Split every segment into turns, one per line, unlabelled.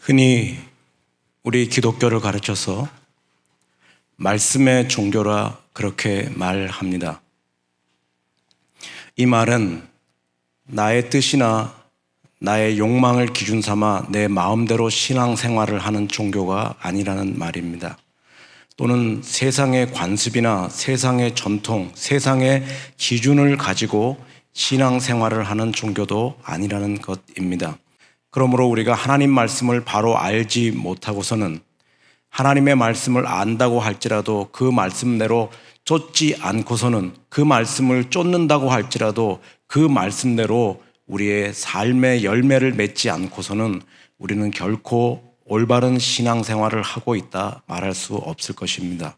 흔히 우리 기독교를 가르쳐서 말씀의 종교라 그렇게 말합니다. 이 말은 나의 뜻이나 나의 욕망을 기준 삼아 내 마음대로 신앙생활을 하는 종교가 아니라는 말입니다. 또는 세상의 관습이나 세상의 전통, 세상의 기준을 가지고 신앙생활을 하는 종교도 아니라는 것입니다. 그러므로 우리가 하나님 말씀을 바로 알지 못하고서는 하나님의 말씀을 안다고 할지라도 그 말씀대로 쫓지 않고서는 그 말씀을 쫓는다고 할지라도 그 말씀대로 우리의 삶의 열매를 맺지 않고서는 우리는 결코 올바른 신앙생활을 하고 있다 말할 수 없을 것입니다.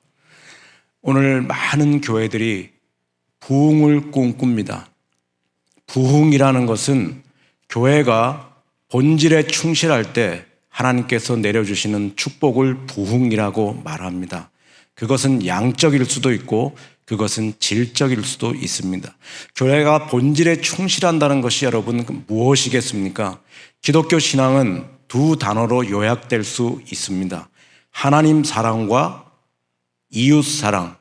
오늘 많은 교회들이 부흥을 꿈꿉니다. 부흥이라는 것은 교회가 본질에 충실할 때 하나님께서 내려주시는 축복을 부흥이라고 말합니다. 그것은 양적일 수도 있고 그것은 질적일 수도 있습니다. 교회가 본질에 충실한다는 것이 여러분 무엇이겠습니까? 기독교 신앙은 두 단어로 요약될 수 있습니다. 하나님 사랑과 이웃 사랑.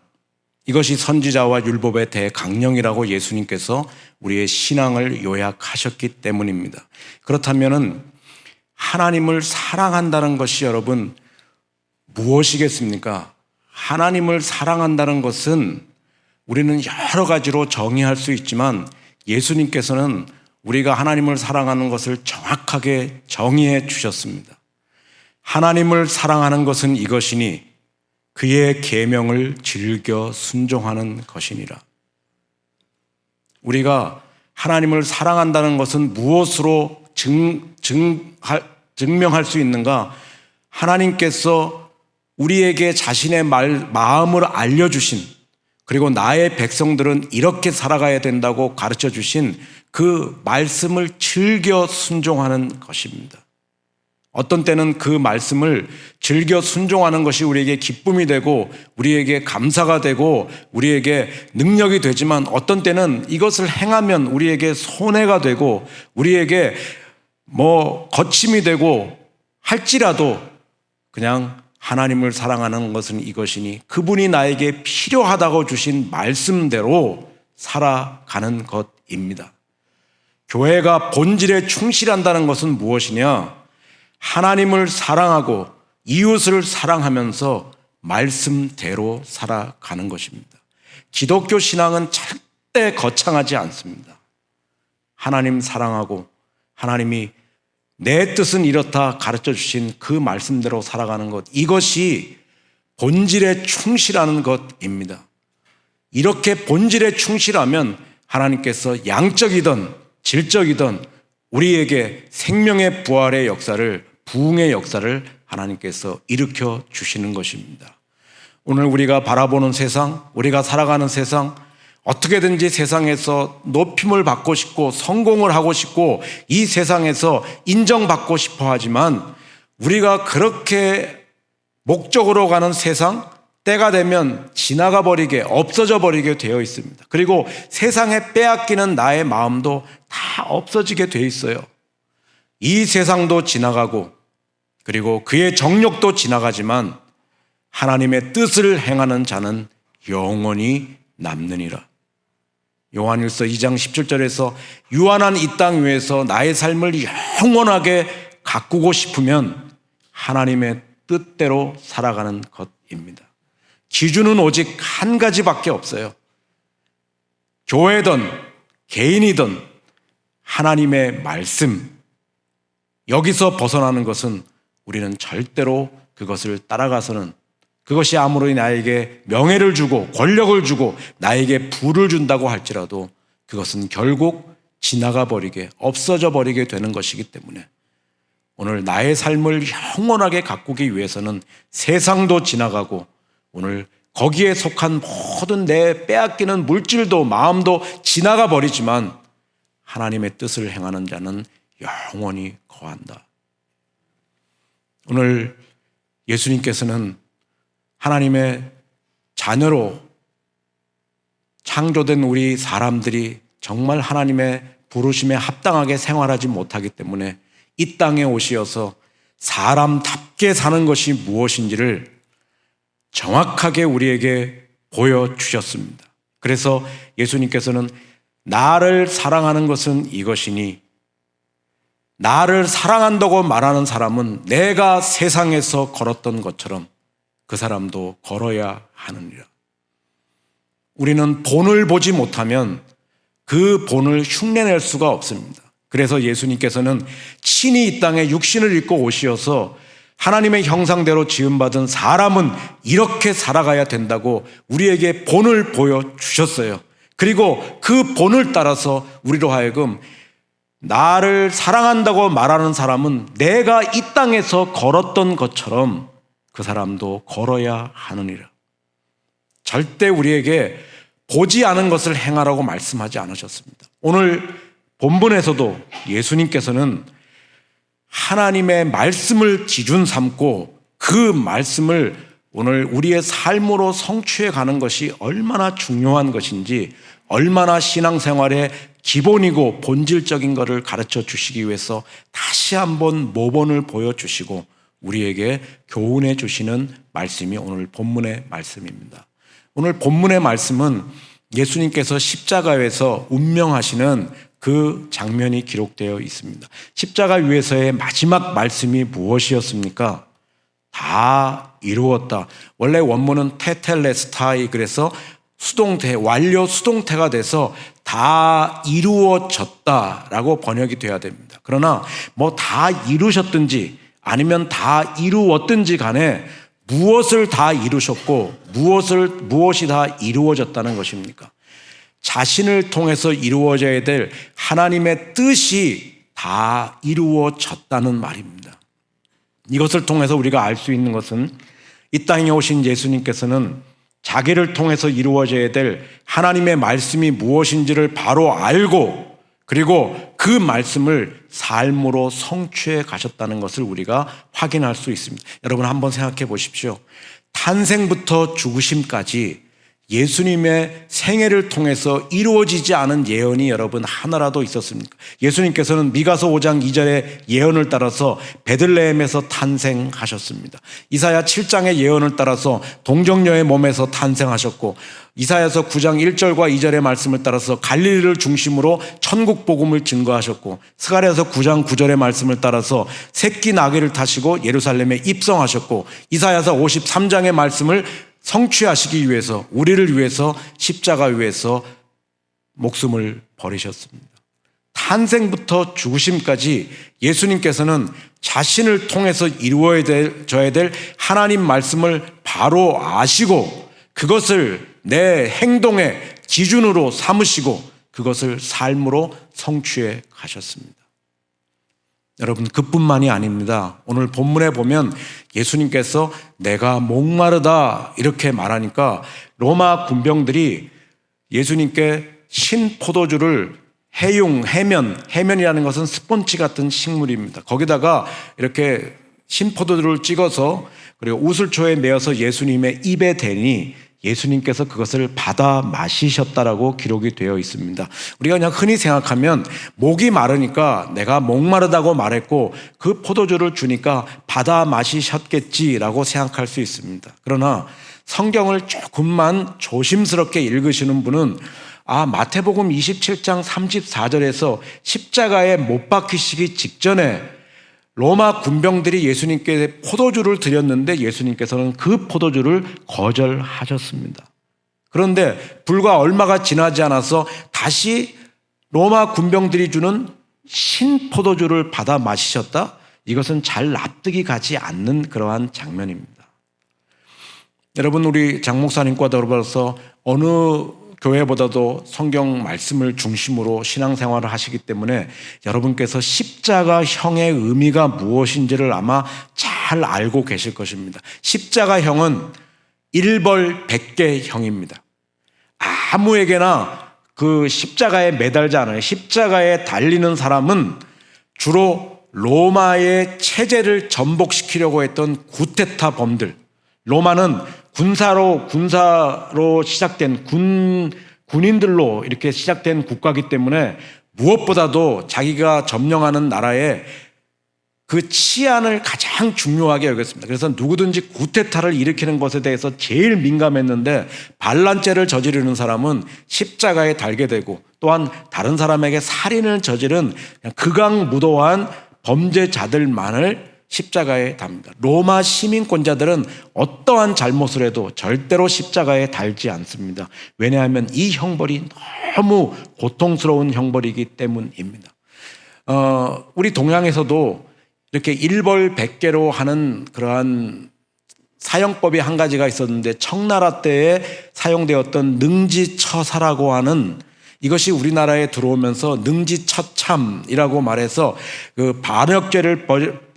이것이 선지자와 율법의 대강령이라고 예수님께서 우리의 신앙을 요약하셨기 때문입니다. 그렇다면은 하나님을 사랑한다는 것이 여러분 무엇이겠습니까? 하나님을 사랑한다는 것은 우리는 여러 가지로 정의할 수 있지만 예수님께서는 우리가 하나님을 사랑하는 것을 정확하게 정의해 주셨습니다. 하나님을 사랑하는 것은 이것이니 그의 계명을 즐겨 순종하는 것이니라. 우리가 하나님을 사랑한다는 것은 무엇으로 증명할 수 있는가? 하나님께서 우리에게 자신의 마음을 알려주신, 그리고 나의 백성들은 이렇게 살아가야 된다고 가르쳐 주신 그 말씀을 즐겨 순종하는 것입니다. 어떤 때는 그 말씀을 즐겨 순종하는 것이 우리에게 기쁨이 되고 우리에게 감사가 되고 우리에게 능력이 되지만 어떤 때는 이것을 행하면 우리에게 손해가 되고 우리에게 거침이 되고 할지라도 그냥 하나님을 사랑하는 것은 이것이니 그분이 나에게 필요하다고 주신 말씀대로 살아가는 것입니다. 교회가 본질에 충실한다는 것은 무엇이냐? 하나님을 사랑하고 이웃을 사랑하면서 말씀대로 살아가는 것입니다. 기독교 신앙은 절대 거창하지 않습니다. 하나님 사랑하고 하나님이 내 뜻은 이렇다 가르쳐 주신 그 말씀대로 살아가는 것, 이것이 본질에 충실하는 것입니다. 이렇게 본질에 충실하면 하나님께서 양적이든 질적이든 우리에게 생명의 부활의 역사를, 부흥의 역사를 하나님께서 일으켜 주시는 것입니다. 오늘 우리가 바라보는 세상, 우리가 살아가는 세상, 어떻게든지 세상에서 높임을 받고 싶고 성공을 하고 싶고 이 세상에서 인정받고 싶어 하지만 우리가 그렇게 목적으로 가는 세상, 때가 되면 지나가 버리게, 없어져 버리게 되어 있습니다. 그리고 세상에 빼앗기는 나의 마음도 다 없어지게 되어 있어요. 이 세상도 지나가고 그리고 그의 정욕도 지나가지만 하나님의 뜻을 행하는 자는 영원히 남느니라. 요한일서 2장 17절에서 유한한 이 땅 위에서 나의 삶을 영원하게 가꾸고 싶으면 하나님의 뜻대로 살아가는 것입니다. 기준은 오직 한 가지밖에 없어요. 교회든 개인이든 하나님의 말씀, 여기서 벗어나는 것은 우리는 절대로 그것을 따라가서는, 그것이 아무리 나에게 명예를 주고 권력을 주고 나에게 부를 준다고 할지라도 그것은 결국 지나가 버리게, 없어져 버리게 되는 것이기 때문에 오늘 나의 삶을 영원하게 가꾸기 위해서는 세상도 지나가고 오늘 거기에 속한 모든 내 빼앗기는 물질도 마음도 지나가 버리지만 하나님의 뜻을 행하는 자는 영원히 거한다. 오늘 예수님께서는 하나님의 자녀로 창조된 우리 사람들이 정말 하나님의 부르심에 합당하게 생활하지 못하기 때문에 이 땅에 오시어서 사람답게 사는 것이 무엇인지를 정확하게 우리에게 보여주셨습니다. 그래서 예수님께서는 나를 사랑하는 것은 이것이니 나를 사랑한다고 말하는 사람은 내가 세상에서 걸었던 것처럼 그 사람도 걸어야 하느니라. 우리는 본을 보지 못하면 그 본을 흉내낼 수가 없습니다. 그래서 예수님께서는 친히 이 땅에 육신을 입고 오시어서 하나님의 형상대로 지음받은 사람은 이렇게 살아가야 된다고 우리에게 본을 보여주셨어요. 그리고 그 본을 따라서 우리로 하여금 나를 사랑한다고 말하는 사람은 내가 이 땅에서 걸었던 것처럼 그 사람도 걸어야 하느니라. 절대 우리에게 보지 않은 것을 행하라고 말씀하지 않으셨습니다. 오늘 본문에서도 예수님께서는 하나님의 말씀을 기준 삼고 그 말씀을 오늘 우리의 삶으로 성취해 가는 것이 얼마나 중요한 것인지, 얼마나 신앙생활의 기본이고 본질적인 것을 가르쳐 주시기 위해서 다시 한번 모본을 보여주시고 우리에게 교훈해 주시는 말씀이 오늘 본문의 말씀입니다. 오늘 본문의 말씀은 예수님께서 십자가에서 운명하시는 그 장면이 기록되어 있습니다. 십자가 위에서의 마지막 말씀이 무엇이었습니까? 다 이루었다. 원래 원문은 테텔레스타이, 그래서 수동태, 완료 수동태가 돼서 다 이루어졌다라고 번역이 돼야 됩니다. 그러나 뭐 다 이루셨든지 아니면 다 이루었든지 간에 무엇을 다 이루셨고 무엇이 다 이루어졌다는 것입니까? 자신을 통해서 이루어져야 될 하나님의 뜻이 다 이루어졌다는 말입니다. 이것을 통해서 우리가 알 수 있는 것은 이 땅에 오신 예수님께서는 자기를 통해서 이루어져야 될 하나님의 말씀이 무엇인지를 바로 알고 그리고 그 말씀을 삶으로 성취해 가셨다는 것을 우리가 확인할 수 있습니다. 여러분 한번 생각해 보십시오. 탄생부터 죽으심까지 예수님의 생애를 통해서 이루어지지 않은 예언이 여러분 하나라도 있었습니까? 예수님께서는 미가서 5장 2절의 예언을 따라서 베들레헴에서 탄생하셨습니다. 이사야 7장의 예언을 따라서 동정녀의 몸에서 탄생하셨고, 이사야서 9장 1절과 2절의 말씀을 따라서 갈릴리를 중심으로 천국 복음을 증거하셨고, 스가랴서 9장 9절의 말씀을 따라서 새끼 나귀를 타시고 예루살렘에 입성하셨고, 이사야서 53장의 말씀을 성취하시기 위해서, 우리를 위해서 십자가 위에서 목숨을 버리셨습니다. 탄생부터 죽으심까지 예수님께서는 자신을 통해서 이루어져야 될 하나님 말씀을 바로 아시고 그것을 내 행동의 기준으로 삼으시고 그것을 삶으로 성취해 가셨습니다. 여러분, 그뿐만이 아닙니다. 오늘 본문에 보면 예수님께서 내가 목마르다 이렇게 말하니까 로마 군병들이 예수님께 신포도주를 해면이라는 것은 스폰지 같은 식물입니다. 거기다가 이렇게 신포도주를 찍어서 그리고 우슬초에 내어서 예수님의 입에 대니 예수님께서 그것을 받아 마시셨다라고 기록이 되어 있습니다. 우리가 그냥 흔히 생각하면 목이 마르니까 내가 목마르다고 말했고 그 포도주를 주니까 받아 마시셨겠지라고 생각할 수 있습니다. 그러나 성경을 조금만 조심스럽게 읽으시는 분은 마태복음 27장 34절에서 십자가에 못 박히시기 직전에 로마 군병들이 예수님께 포도주를 드렸는데 예수님께서는 그 포도주를 거절하셨습니다. 그런데 불과 얼마가 지나지 않아서 다시 로마 군병들이 주는 신포도주를 받아 마시셨다? 이것은 잘 납득이 가지 않는 그러한 장면입니다. 여러분, 우리 장 목사님과 더불어서 어느 교회보다도 성경 말씀을 중심으로 신앙생활을 하시기 때문에 여러분께서 십자가형의 의미가 무엇인지를 아마 잘 알고 계실 것입니다. 십자가형은 일벌백계형입니다. 아무에게나 그 십자가에 매달지 않아요. 십자가에 달리는 사람은 주로 로마의 체제를 전복시키려고 했던 구테타 범들, 로마는 군사로 시작된 군인들로 이렇게 시작된 국가이기 때문에 무엇보다도 자기가 점령하는 나라에 그 치안을 가장 중요하게 여겼습니다. 그래서 누구든지 구테타를 일으키는 것에 대해서 제일 민감했는데 반란죄를 저지르는 사람은 십자가에 달게 되고 또한 다른 사람에게 살인을 저지른 극악무도한 범죄자들만을 십자가에 답니다. 로마 시민권자들은 어떠한 잘못을 해도 절대로 십자가에 달지 않습니다. 왜냐하면 이 형벌이 너무 고통스러운 형벌이기 때문입니다. 우리 동양에서도 이렇게 일벌백계로 하는 그러한 사형법이 한 가지가 있었는데 청나라 때에 사용되었던 능지처사라고 하는 이것이 우리나라에 들어오면서 능지처참이라고 말해서 그 반역죄를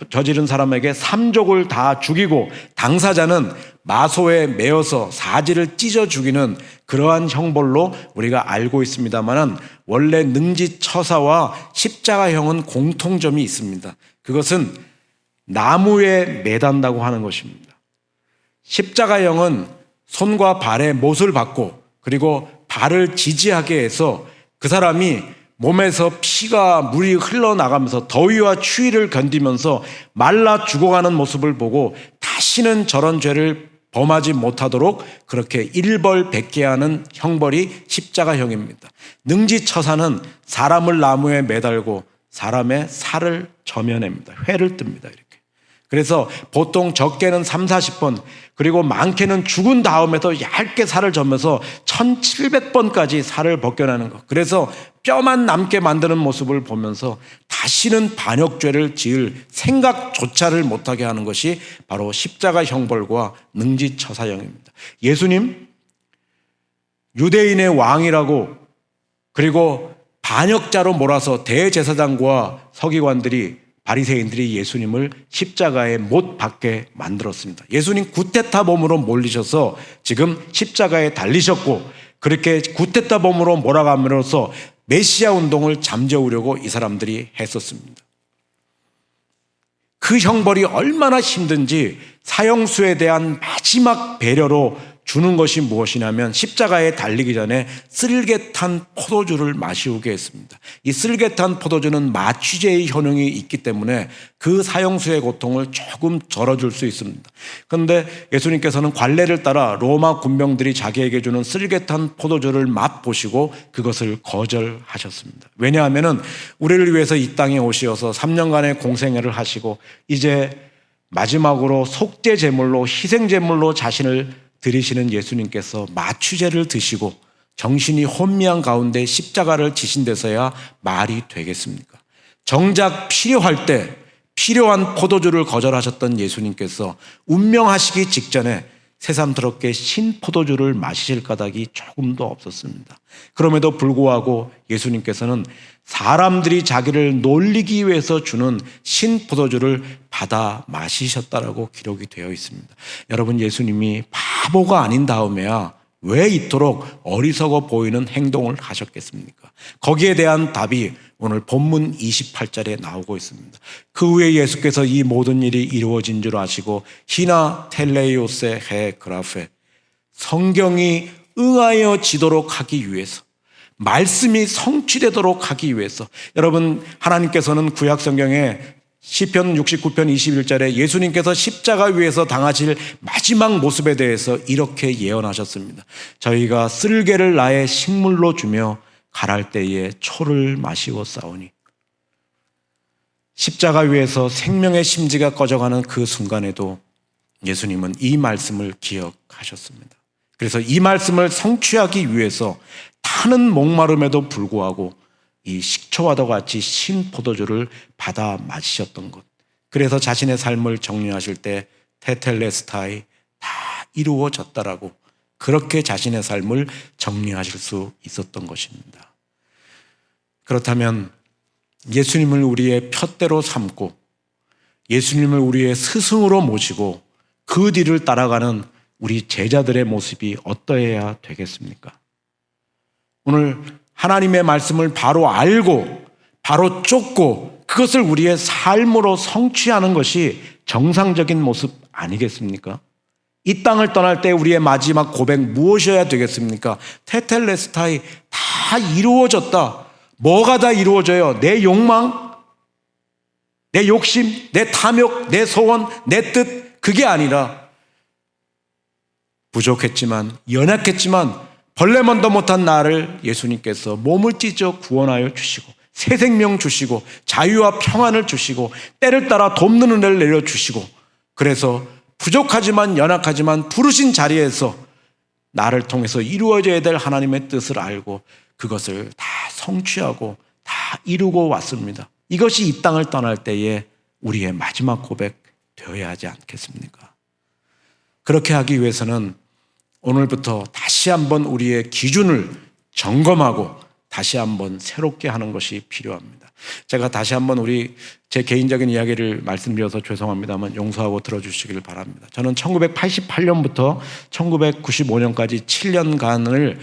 저지른 사람에게 삼족을 다 죽이고 당사자는 마소에 매어서 사지를 찢어 죽이는 그러한 형벌로 우리가 알고 있습니다만 원래 능지처사와 십자가형은 공통점이 있습니다. 그것은 나무에 매단다고 하는 것입니다. 십자가형은 손과 발에 못을 박고 그리고 발을 지지하게 해서 그 사람이 몸에서 피가 물이 흘러나가면서 더위와 추위를 견디면서 말라 죽어가는 모습을 보고 다시는 저런 죄를 범하지 못하도록 그렇게 일벌백계하는 형벌이 십자가형입니다. 능지처사는 사람을 나무에 매달고 사람의 살을 저며냅니다. 회를 뜹니다. 이렇게. 그래서 보통 적게는 30-40번 그리고 많게는 죽은 다음에도 얇게 살을 저면서 1700번까지 살을 벗겨내는 것. 그래서 뼈만 남게 만드는 모습을 보면서 다시는 반역죄를 지을 생각조차를 못하게 하는 것이 바로 십자가 형벌과 능지처사형입니다. 예수님 유대인의 왕이라고 그리고 반역자로 몰아서 대제사장과 서기관들이 바리새인들이 예수님을 십자가에 못 박게 만들었습니다. 예수님 구테타범으로 몰리셔서 지금 십자가에 달리셨고 그렇게 구테타범으로 몰아감으로써 메시아 운동을 잠재우려고 이 사람들이 했었습니다. 그 형벌이 얼마나 힘든지 사형수에 대한 마지막 배려로 주는 것이 무엇이냐면 십자가에 달리기 전에 쓸개탄 포도주를 마시우게 했습니다. 이 쓸개탄 포도주는 마취제의 효능이 있기 때문에 그 사형수의 고통을 조금 덜어줄 수 있습니다. 그런데 예수님께서는 관례를 따라 로마 군병들이 자기에게 주는 쓸개탄 포도주를 맛보시고 그것을 거절하셨습니다. 왜냐하면 우리를 위해서 이 땅에 오시어서 3년간의 공생애를 하시고 이제 마지막으로 속죄 제물로 희생 제물로 자신을 드리시는 예수님께서 마취제를 드시고 정신이 혼미한 가운데 십자가를 지신 데서야 말이 되겠습니까? 정작 필요할 때 필요한 포도주를 거절하셨던 예수님께서 운명하시기 직전에 새삼스럽게 신포도주를 마실 까닭이 조금도 없었습니다. 그럼에도 불구하고 예수님께서는 사람들이 자기를 놀리기 위해서 주는 신포도주를 받아 마시셨다라고 기록이 되어 있습니다. 여러분, 예수님이 바보가 아닌 다음에야 왜 이토록 어리석어 보이는 행동을 하셨겠습니까? 거기에 대한 답이 오늘 본문 28절에 나오고 있습니다. 그 후에 예수께서 이 모든 일이 이루어진 줄 아시고 히나 텔레이오세 헤 그라페 성경이 응하여지도록 하기 위해서 말씀이 성취되도록 하기 위해서 여러분 하나님께서는 구약 성경에 시편 69편 21절에 예수님께서 십자가 위에서 당하실 마지막 모습에 대해서 이렇게 예언하셨습니다. 저희가 쓸개를 나의 식물로 주며 갈할 때에 초를 마시고 싸우니 십자가 위에서 생명의 심지가 꺼져가는 그 순간에도 예수님은 이 말씀을 기억하셨습니다. 그래서 이 말씀을 성취하기 위해서 타는 목마름에도 불구하고 이 식초와도 같이 신포도주를 받아 마시셨던 것. 그래서 자신의 삶을 정리하실 때 테텔레스타이 다 이루어졌다라고 그렇게 자신의 삶을 정리하실 수 있었던 것입니다. 그렇다면 예수님을 우리의 푯대로 삼고 예수님을 우리의 스승으로 모시고 그 뒤를 따라가는 우리 제자들의 모습이 어떠해야 되겠습니까? 오늘 하나님의 말씀을 바로 알고 바로 쫓고 그것을 우리의 삶으로 성취하는 것이 정상적인 모습 아니겠습니까? 이 땅을 떠날 때 우리의 마지막 고백 무엇이어야 되겠습니까? 테텔레스타이 다 이루어졌다. 뭐가 다 이루어져요? 내 욕망? 내 욕심, 내 탐욕, 내 소원, 내 뜻, 그게 아니라 부족했지만, 연약했지만 벌레만도 못한 나를 예수님께서 몸을 찢어 구원하여 주시고 새 생명 주시고 자유와 평안을 주시고 때를 따라 돕는 은혜를 내려주시고, 그래서 부족하지만 연약하지만 부르신 자리에서 나를 통해서 이루어져야 될 하나님의 뜻을 알고 그것을 다 성취하고 다 이루고 왔습니다. 이것이 이 땅을 떠날 때에 우리의 마지막 고백 되어야 하지 않겠습니까? 그렇게 하기 위해서는 오늘부터 다시 한번 우리의 기준을 점검하고 다시 한번 새롭게 하는 것이 필요합니다. 제가 다시 한번 제 개인적인 이야기를 말씀드려서 죄송합니다만 용서하고 들어주시길 바랍니다. 저는 1988년부터 1995년까지 7년간을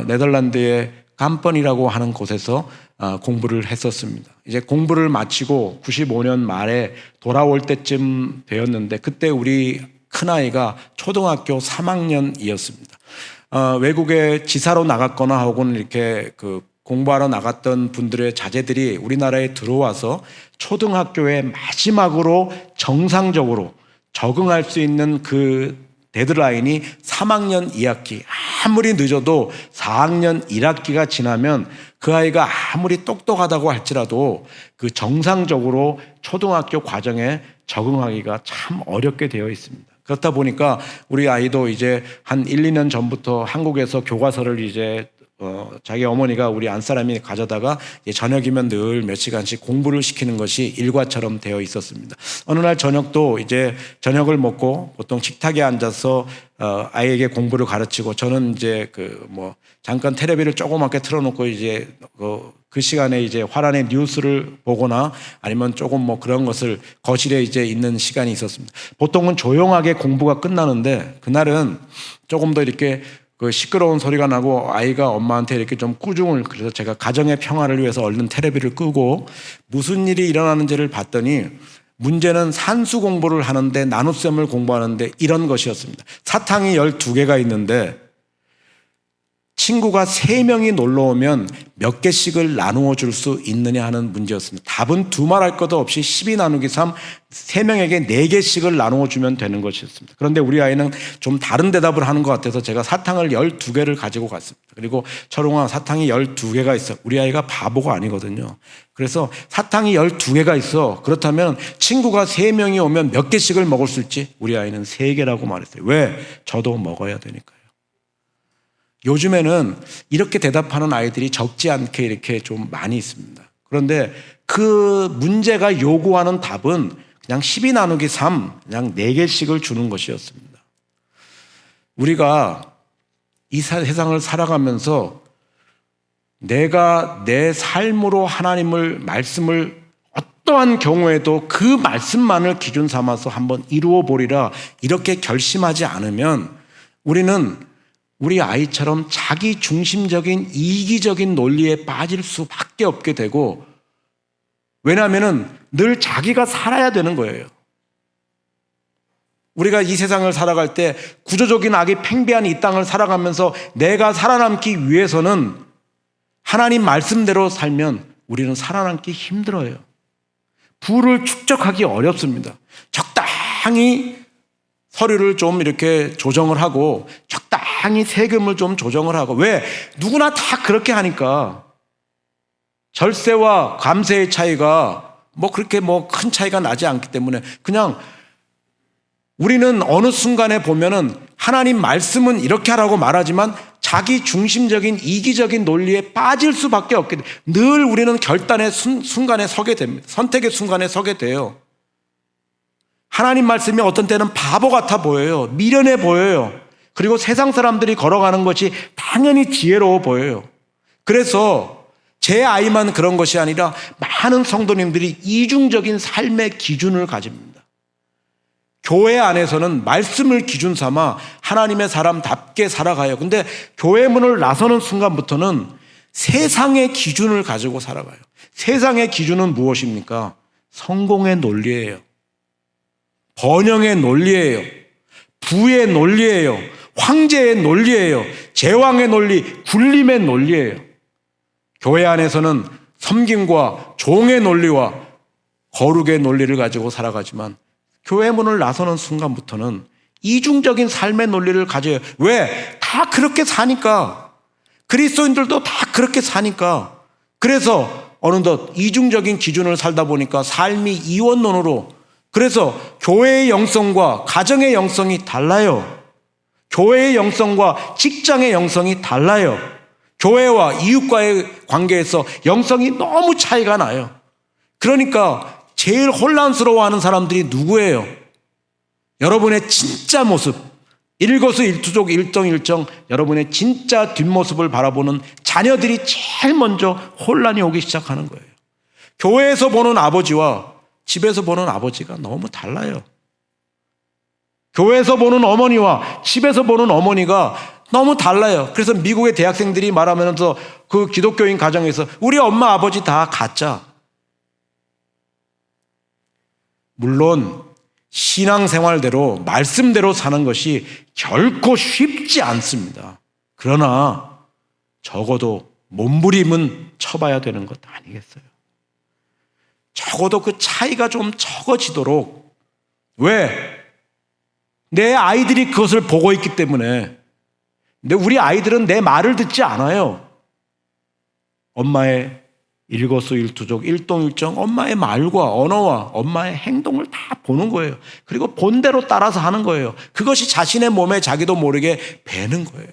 네덜란드의 감번이라고 하는 곳에서 공부를 했었습니다. 이제 공부를 마치고 95년 말에 돌아올 때쯤 되었는데, 그때 우리 큰아이가 초등학교 3학년이었습니다. 외국에 지사로 나갔거나 혹은 이렇게 공부하러 나갔던 분들의 자제들이 우리나라에 들어와서 초등학교에 마지막으로 정상적으로 적응할 수 있는 그 데드라인이 3학년 2학기, 아무리 늦어도 4학년 1학기가 지나면 그 아이가 아무리 똑똑하다고 할지라도 그 정상적으로 초등학교 과정에 적응하기가 참 어렵게 되어 있습니다. 그렇다 보니까 우리 아이도 이제 한 1, 2년 전부터 한국에서 교과서를 이제 자기 어머니가 우리 안사람이 가져다가 저녁이면 늘 몇 시간씩 공부를 시키는 것이 일과처럼 되어 있었습니다. 어느 날 저녁도 이제 저녁을 먹고 보통 식탁에 앉아서 아이에게 공부를 가르치고, 저는 이제 잠깐 텔레비를 조그맣게 틀어놓고 이제 그 시간에 이제 화란의 뉴스를 보거나 아니면 조금 그런 것을 거실에 이제 있는 시간이 있었습니다. 보통은 조용하게 공부가 끝나는데 그날은 조금 더 이렇게 시끄러운 소리가 나고 아이가 엄마한테 이렇게 좀 꾸중을, 그래서 제가 가정의 평화를 위해서 얼른 텔레비를 끄고 무슨 일이 일어나는지를 봤더니 문제는 산수 공부를 하는데, 나눗셈을 공부하는데 이런 것이었습니다. 사탕이 12개가 있는데 친구가 3명이 놀러 오면 몇 개씩을 나누어 줄 수 있느냐 하는 문제였습니다. 답은 두말할 것도 없이 12 나누기 3, 3명에게 4개씩을 나누어 주면 되는 것이었습니다. 그런데 우리 아이는 좀 다른 대답을 하는 것 같아서 제가 사탕을 12개를 가지고 갔습니다. 그리고 철웅아, 사탕이 12개가 있어. 우리 아이가 바보가 아니거든요. 그래서 사탕이 12개가 있어. 그렇다면 친구가 3명이 오면 몇 개씩을 먹을 수 있지? 우리 아이는 3개라고 말했어요. 왜? 저도 먹어야 되니까요. 요즘에는 이렇게 대답하는 아이들이 적지 않게 이렇게 좀 많이 있습니다. 그런데 그 문제가 요구하는 답은 그냥 12 나누기 3, 그냥 4개씩을 주는 것이었습니다. 우리가 이 세상을 살아가면서 내가 내 삶으로 하나님을 말씀을 어떠한 경우에도 그 말씀만을 기준 삼아서 한번 이루어 보리라 이렇게 결심하지 않으면 우리는 우리 아이처럼 자기 중심적인 이기적인 논리에 빠질 수밖에 없게 되고, 왜냐하면 늘 자기가 살아야 되는 거예요. 우리가 이 세상을 살아갈 때 구조적인 악이 팽배한 이 땅을 살아가면서 내가 살아남기 위해서는 하나님 말씀대로 살면 우리는 살아남기 힘들어요. 부를 축적하기 어렵습니다. 적당히 서류를 좀 이렇게 조정을 하고 적당히 세금을 좀 조정을 하고, 왜? 누구나 다 그렇게 하니까. 절세와 감세의 차이가 그렇게 큰 차이가 나지 않기 때문에 그냥 우리는 어느 순간에 보면은 하나님 말씀은 이렇게 하라고 말하지만 자기 중심적인 이기적인 논리에 빠질 수밖에 없게 돼요. 늘 우리는 결단의 순간에 서게 됩니다. 선택의 순간에 서게 돼요. 하나님 말씀이 어떤 때는 바보 같아 보여요. 미련해 보여요. 그리고 세상 사람들이 걸어가는 것이 당연히 지혜로워 보여요. 그래서 제 아이만 그런 것이 아니라 많은 성도님들이 이중적인 삶의 기준을 가집니다. 교회 안에서는 말씀을 기준 삼아 하나님의 사람답게 살아가요. 근데 교회 문을 나서는 순간부터는 세상의 기준을 가지고 살아가요. 세상의 기준은 무엇입니까? 성공의 논리예요. 번영의 논리예요. 부의 논리예요. 황제의 논리예요. 제왕의 논리, 굴림의 논리예요. 교회 안에서는 섬김과 종의 논리와 거룩의 논리를 가지고 살아가지만 교회 문을 나서는 순간부터는 이중적인 삶의 논리를 가져요. 왜? 다 그렇게 사니까. 그리스도인들도 다 그렇게 사니까. 그래서 어느덧 이중적인 기준을 살다 보니까 삶이 이원론으로, 그래서 교회의 영성과 가정의 영성이 달라요. 교회의 영성과 직장의 영성이 달라요. 교회와 이웃과의 관계에서 영성이 너무 차이가 나요. 그러니까 제일 혼란스러워하는 사람들이 누구예요? 여러분의 진짜 모습, 일거수일투족 일동일정, 여러분의 진짜 뒷모습을 바라보는 자녀들이 제일 먼저 혼란이 오기 시작하는 거예요. 교회에서 보는 아버지와 집에서 보는 아버지가 너무 달라요. 교회에서 보는 어머니와 집에서 보는 어머니가 너무 달라요. 그래서 미국의 대학생들이 말하면서 그 기독교인 가정에서 우리 엄마 아버지 다 가짜. 물론 신앙생활대로 말씀대로 사는 것이 결코 쉽지 않습니다. 그러나 적어도 몸부림은 쳐봐야 되는 것 아니겠어요? 적어도 그 차이가 좀 적어지도록. 왜? 내 아이들이 그것을 보고 있기 때문에. 근데 우리 아이들은 내 말을 듣지 않아요. 엄마의 일거수일투족 일동일정, 엄마의 말과 언어와 엄마의 행동을 다 보는 거예요. 그리고 본대로 따라서 하는 거예요. 그것이 자신의 몸에 자기도 모르게 배는 거예요.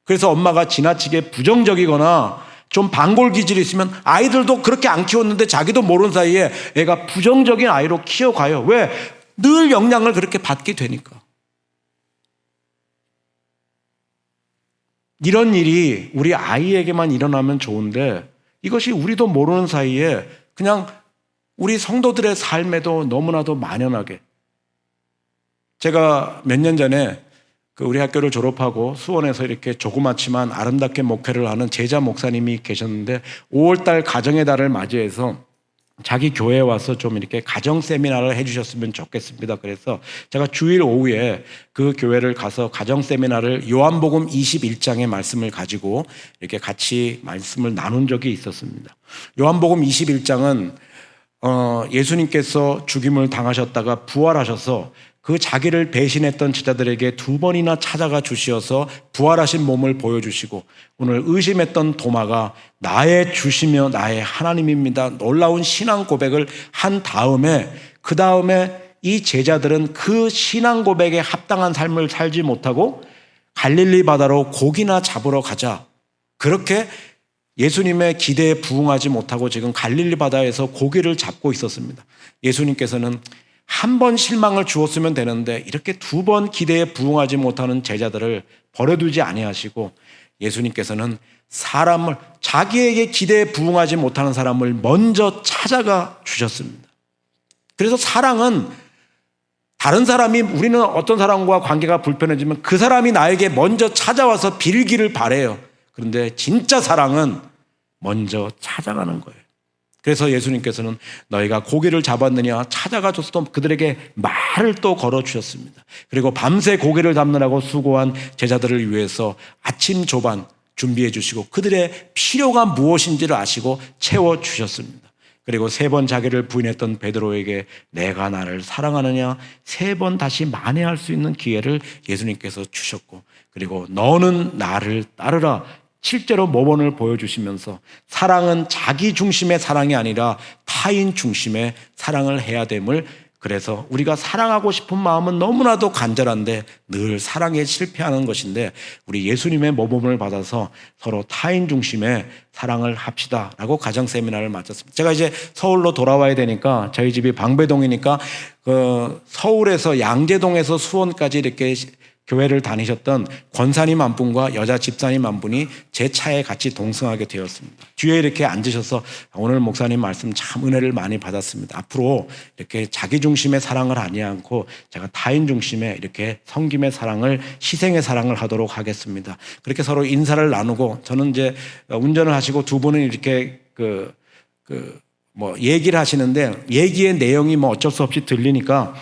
그래서 엄마가 지나치게 부정적이거나 좀 반골 기질이 있으면 아이들도 그렇게 안 키웠는데 자기도 모르는 사이에 애가 부정적인 아이로 키워가요. 왜? 늘 영향을 그렇게 받게 되니까. 이런 일이 우리 아이에게만 일어나면 좋은데 이것이 우리도 모르는 사이에 그냥 우리 성도들의 삶에도 너무나도 만연하게. 제가 몇 년 전에 우리 학교를 졸업하고 수원에서 이렇게 조그맣지만 아름답게 목회를 하는 제자 목사님이 계셨는데 5월달 가정의 달을 맞이해서 자기 교회에 와서 좀 이렇게 가정 세미나를 해주셨으면 좋겠습니다. 그래서 제가 주일 오후에 그 교회를 가서 가정 세미나를 요한복음 21장의 말씀을 가지고 이렇게 같이 말씀을 나눈 적이 있었습니다. 요한복음 21장은 예수님께서 죽임을 당하셨다가 부활하셔서 그 자기를 배신했던 제자들에게 2번이나 찾아가 주시어서 부활하신 몸을 보여주시고 오늘 의심했던 도마가 나의 주시며 나의 하나님입니다. 놀라운 신앙 고백을 한 다음에 그 다음에 이 제자들은 그 신앙 고백에 합당한 삶을 살지 못하고 갈릴리 바다로 고기나 잡으러 가자. 그렇게 예수님의 기대에 부응하지 못하고 지금 갈릴리 바다에서 고기를 잡고 있었습니다. 예수님께서는 한 번 실망을 주었으면 되는데 이렇게 2번 기대에 부응하지 못하는 제자들을 버려두지 아니하시고 예수님께서는 사람을 자기에게 기대에 부응하지 못하는 사람을 먼저 찾아가 주셨습니다. 그래서 사랑은 다른 사람이 우리는 어떤 사람과 관계가 불편해지면 그 사람이 나에게 먼저 찾아와서 빌기를 바라요. 그런데 진짜 사랑은 먼저 찾아가는 거예요. 그래서 예수님께서는 너희가 고기를 잡았느냐 찾아가 줬어도 그들에게 말을 또 걸어주셨습니다. 그리고 밤새 고기를 잡느라고 수고한 제자들을 위해서 아침 조반 준비해 주시고 그들의 필요가 무엇인지를 아시고 채워주셨습니다. 그리고 3번 자기를 부인했던 베드로에게 내가 나를 사랑하느냐 3번 다시 만회할 수 있는 기회를 예수님께서 주셨고 그리고 너는 나를 따르라 실제로 모범을 보여주시면서 사랑은 자기 중심의 사랑이 아니라 타인 중심의 사랑을 해야 됨을 그래서 우리가 사랑하고 싶은 마음은 너무나도 간절한데 늘 사랑에 실패하는 것인데 우리 예수님의 모범을 받아서 서로 타인 중심의 사랑을 합시다라고 가정 세미나를 마쳤습니다. 제가 이제 서울로 돌아와야 되니까 저희 집이 방배동이니까 서울에서 양재동에서 수원까지 이렇게 교회를 다니셨던 권사님 한 분과 여자 집사님 한 분이 제 차에 같이 동승하게 되었습니다. 뒤에 이렇게 앉으셔서 오늘 목사님 말씀 참 은혜를 많이 받았습니다. 앞으로 이렇게 자기 중심의 사랑을 하지 않고 제가 타인 중심의 이렇게 섬김의 사랑을 희생의 사랑을 하도록 하겠습니다. 그렇게 서로 인사를 나누고 저는 이제 운전을 하시고 두 분은 이렇게 얘기를 하시는데 얘기의 내용이 어쩔 수 없이 들리니까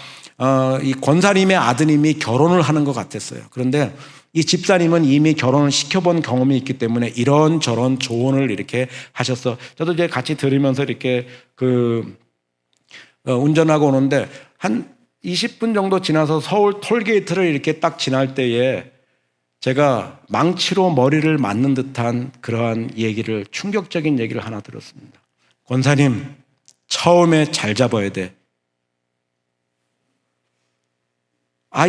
이 권사님의 아드님이 결혼을 하는 것 같았어요. 그런데 이 집사님은 이미 결혼을 시켜본 경험이 있기 때문에 이런저런 조언을 이렇게 하셔서 저도 이제 같이 들으면서 이렇게 운전하고 오는데 한 20분 정도 지나서 서울 톨게이트를 이렇게 딱 지날 때에 제가 망치로 머리를 맞는 듯한 그러한 얘기를, 충격적인 얘기를 하나 들었습니다. 권사님, 처음에 잘 잡아야 돼.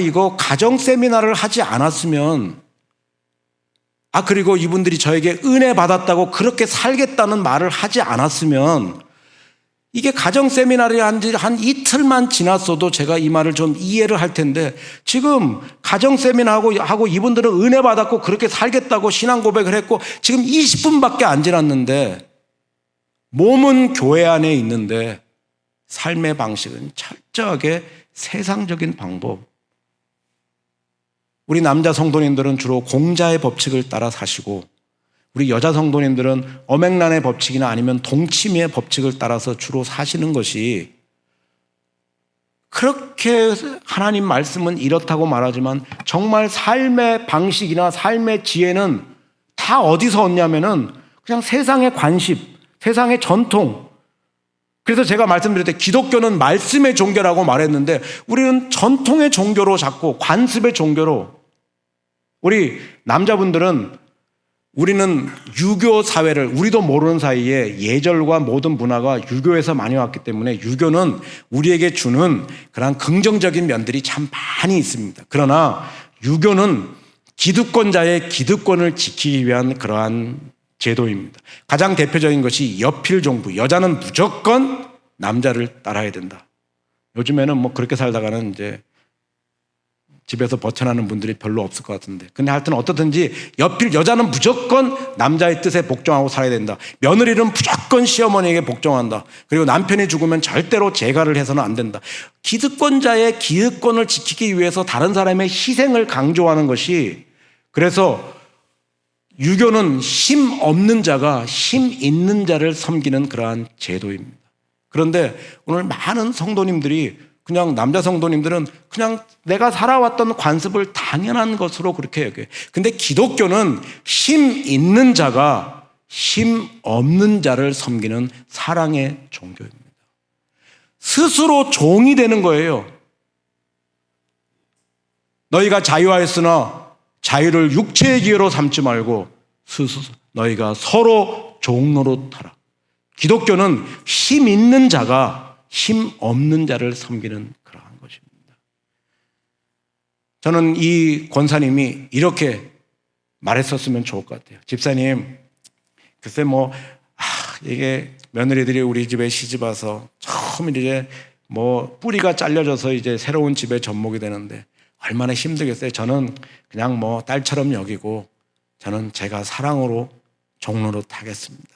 이거 가정 세미나를 하지 않았으면, 그리고 이분들이 저에게 은혜 받았다고 그렇게 살겠다는 말을 하지 않았으면, 이게 가정 세미나를 한 이틀만 지났어도 제가 이 말을 좀 이해를 할 텐데, 지금 가정 세미나하고 이분들은 은혜 받았고 그렇게 살겠다고 신앙 고백을 했고 지금 20분밖에 안 지났는데, 몸은 교회 안에 있는데 삶의 방식은 철저하게 세상적인 방법. 우리 남자 성도님들은 주로 공자의 법칙을 따라 사시고, 우리 여자 성도님들은 엄행란의 법칙이나 아니면 동치미의 법칙을 따라서 주로 사시는 것이, 그렇게 하나님 말씀은 이렇다고 말하지만 정말 삶의 방식이나 삶의 지혜는 다 어디서 얻냐면은 그냥 세상의 관습, 세상의 전통. 그래서 제가 말씀드릴 때 기독교는 말씀의 종교라고 말했는데, 우리는 전통의 종교로 자꾸, 관습의 종교로. 우리 남자분들은, 우리는 유교 사회를, 우리도 모르는 사이에 예절과 모든 문화가 유교에서 많이 왔기 때문에 유교는 우리에게 주는 그런 긍정적인 면들이 참 많이 있습니다. 그러나 유교는 기득권자의 기득권을 지키기 위한 그러한 제도입니다. 가장 대표적인 것이 여필종부. 여자는 무조건 남자를 따라야 된다. 요즘에는 뭐 그렇게 살다가는 이제 집에서 벗어나는 분들이 별로 없을 것 같은데, 근데 하여튼 어떻든지 여자는 무조건 남자의 뜻에 복종하고 살아야 된다. 며느리는 무조건 시어머니에게 복종한다. 그리고 남편이 죽으면 절대로 재가를 해서는 안 된다. 기득권자의 기득권을 지키기 위해서 다른 사람의 희생을 강조하는 것이, 그래서 유교는 힘 없는 자가 힘 있는 자를 섬기는 그러한 제도입니다. 그런데 오늘 많은 성도님들이, 그냥 남자 성도님들은 그냥 내가 살아왔던 관습을 당연한 것으로 그렇게 여겨요. 근데 기독교는 힘 있는 자가 힘 없는 자를 섬기는 사랑의 종교입니다. 스스로 종이 되는 거예요. 너희가 자유하였으나 자유를 육체의 기회로 삼지 말고 너희가 서로 종노릇하라. 기독교는 힘 있는 자가 힘 없는 자를 섬기는 그러한 것입니다. 저는 이 권사님이 이렇게 말했었으면 좋을 것 같아요. 집사님, 글쎄 이게 며느리들이 우리 집에 시집 와서 처음 이제 뿌리가 잘려져서 이제 새로운 집에 접목이 되는데 얼마나 힘들겠어요. 저는 그냥 딸처럼 여기고 저는 제가 사랑으로 종로로 타겠습니다.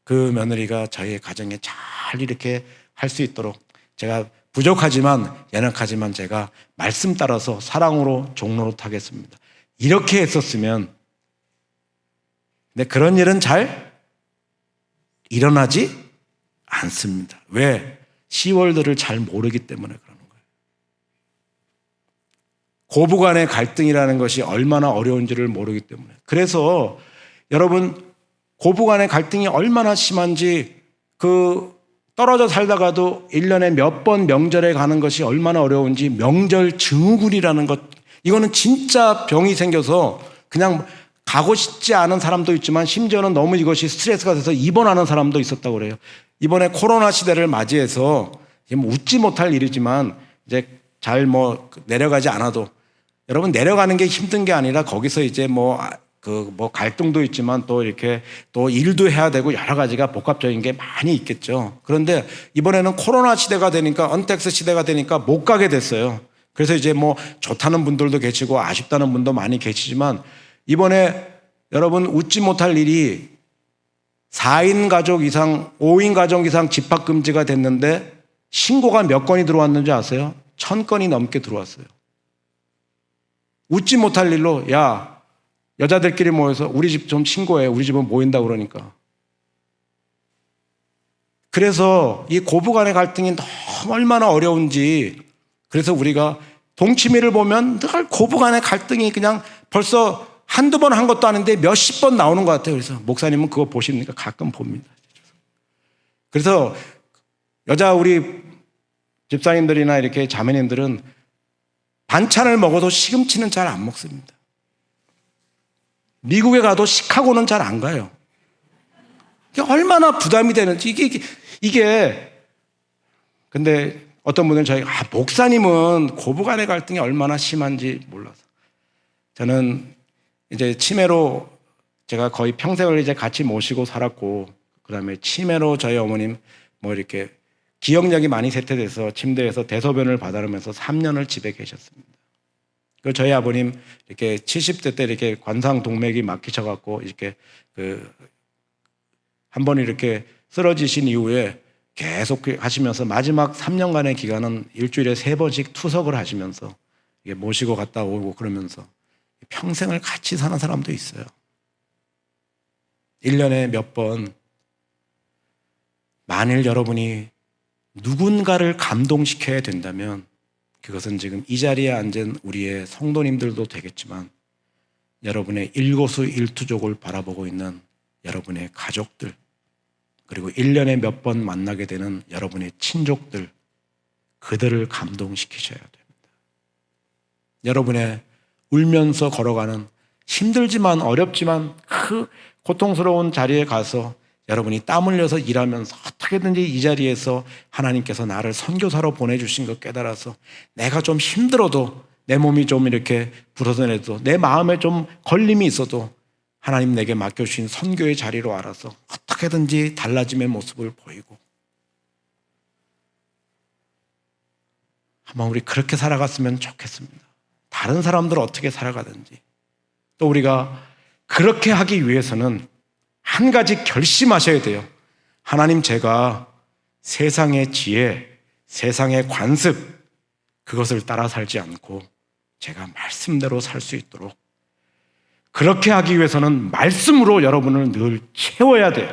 그 며느리가 저희 가정에 잘 이렇게 할 수 있도록, 제가 부족하지만 연약하지만 제가 말씀 따라서 사랑으로 종로로 타겠습니다. 이렇게 했었으면, 근데 그런 일은 잘 일어나지 않습니다. 왜? 시월들을 잘 모르기 때문에 그러는 거예요. 고부간의 갈등이라는 것이 얼마나 어려운지를 모르기 때문에. 그래서 여러분, 고부간의 갈등이 얼마나 심한지, 떨어져 살다가도 1년에 몇 번 명절에 가는 것이 얼마나 어려운지, 명절 증후군이라는 것, 이거는 진짜 병이 생겨서 그냥 가고 싶지 않은 사람도 있지만 심지어는 너무 이것이 스트레스가 돼서 입원하는 사람도 있었다고 그래요. 이번에 코로나 시대를 맞이해서 웃지 못할 일이지만 이제 잘 내려가지 않아도, 여러분, 내려가는 게 힘든 게 아니라 거기서 이제 갈등도 있지만 또 이렇게 또 일도 해야 되고 여러 가지가 복합적인 게 많이 있겠죠. 그런데 이번에는 코로나 시대가 되니까, 언택스 시대가 되니까 못 가게 됐어요. 그래서 이제 좋다는 분들도 계시고 아쉽다는 분도 많이 계시지만, 이번에 여러분 웃지 못할 일이 4인 가족 이상, 5인 가족 이상 집합금지가 됐는데 신고가 몇 건이 들어왔는지 아세요? 1000건이 넘게 들어왔어요. 웃지 못할 일로, 야, 여자들끼리 모여서 우리 집 좀 신고해. 우리 집은 모인다고 그러니까. 그래서 이 고부간의 갈등이 너무 얼마나 어려운지, 그래서 우리가 동치미를 보면 늘 고부간의 갈등이 그냥 벌써 한두 번 한 것도 아닌데 몇십 번 나오는 것 같아요. 그래서 목사님은 그거 보십니까? 가끔 봅니다. 그래서 우리 집사님들이나 이렇게 자매님들은 반찬을 먹어도 시금치는 잘 안 먹습니다. 미국에 가도 시카고는 잘 안 가요. 이게 얼마나 부담이 되는지 이게 근데 어떤 분들은 목사님은 고부간의 갈등이 얼마나 심한지 몰라서. 저는 이제 치매로 제가 거의 평생을 이제 같이 모시고 살았고, 그다음에 치매로 저희 어머님 뭐 이렇게 기억력이 많이 쇠퇴돼서 침대에서 대소변을 받아내면서 3년을 집에 계셨습니다. 그리고 저희 아버님 이렇게 70대 때 이렇게 관상동맥이 막히셔갖고 이렇게 한 번 이렇게 쓰러지신 이후에 계속 하시면서 마지막 3년간의 기간은 일주일에 3번씩 투석을 하시면서 모시고 갔다 오고 그러면서 평생을 같이 사는 사람도 있어요. 1년에 몇 번, 만일 여러분이 누군가를 감동시켜야 된다면 그것은 지금 이 자리에 앉은 우리의 성도님들도 되겠지만 여러분의 일거수일투족을 바라보고 있는 여러분의 가족들, 그리고 1년에 몇 번 만나게 되는 여러분의 친족들, 그들을 감동시키셔야 됩니다. 여러분의 울면서 걸어가는 힘들지만 어렵지만 그 고통스러운 자리에 가서 여러분이 땀 흘려서 일하면서 어떻게든지 이 자리에서 하나님께서 나를 선교사로 보내주신 것 깨달아서 내가 좀 힘들어도, 내 몸이 좀 이렇게 부서져내도, 내 마음에 좀 걸림이 있어도 하나님 내게 맡겨주신 선교의 자리로 알아서 어떻게든지 달라짐의 모습을 보이고, 한번 우리 그렇게 살아갔으면 좋겠습니다. 다른 사람들은 어떻게 살아가든지. 또 우리가 그렇게 하기 위해서는 한 가지 결심하셔야 돼요. 하나님, 제가 세상의 지혜, 세상의 관습, 그것을 따라 살지 않고 제가 말씀대로 살 수 있도록, 그렇게 하기 위해서는 말씀으로 여러분을 늘 채워야 돼요.